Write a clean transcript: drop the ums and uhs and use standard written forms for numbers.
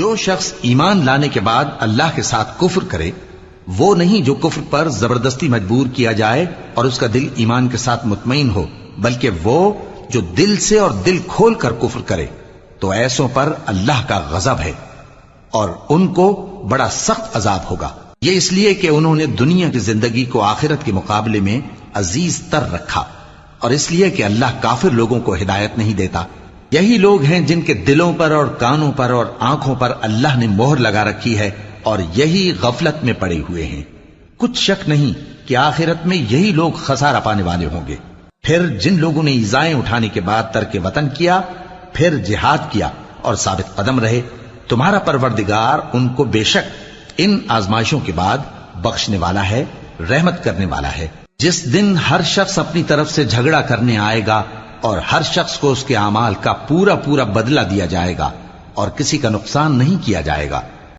جو شخص ایمان لانے کے بعد اللہ کے ساتھ کفر کرے وہ نہیں جو کفر پر زبردستی مجبور کیا جائے اور اس کا دل ایمان کے ساتھ مطمئن ہو، بلکہ وہ جو دل سے اور دل کھول کر کفر کرے، تو ایسوں پر اللہ کا غضب ہے اور ان کو بڑا سخت عذاب ہوگا۔ یہ اس لیے کہ انہوں نے دنیا کی زندگی کو آخرت کے مقابلے میں عزیز تر رکھا، اور اس لیے کہ اللہ کافر لوگوں کو ہدایت نہیں دیتا۔ یہی لوگ ہیں جن کے دلوں پر اور کانوں پر اور آنکھوں پر اللہ نے مہر لگا رکھی ہے، اور یہی غفلت میں پڑے ہوئے ہیں۔ کچھ شک نہیں کہ آخرت میں یہی لوگ خسارہ پانے والے ہوں گے۔ پھر جن لوگوں نے ایذائیں اٹھانے کے بعد ترک وطن کیا، پھر جہاد کیا اور ثابت قدم رہے، تمہارا پروردگار ان کو بے شک ان آزمائشوں کے بعد بخشنے والا ہے، رحمت کرنے والا ہے۔ جس دن ہر شخص اپنی طرف سے جھگڑا کرنے آئے گا اور ہر شخص کو اس کے اعمال کا پورا پورا بدلہ دیا جائے گا اور کسی کا نقصان نہیں کیا جائے گا۔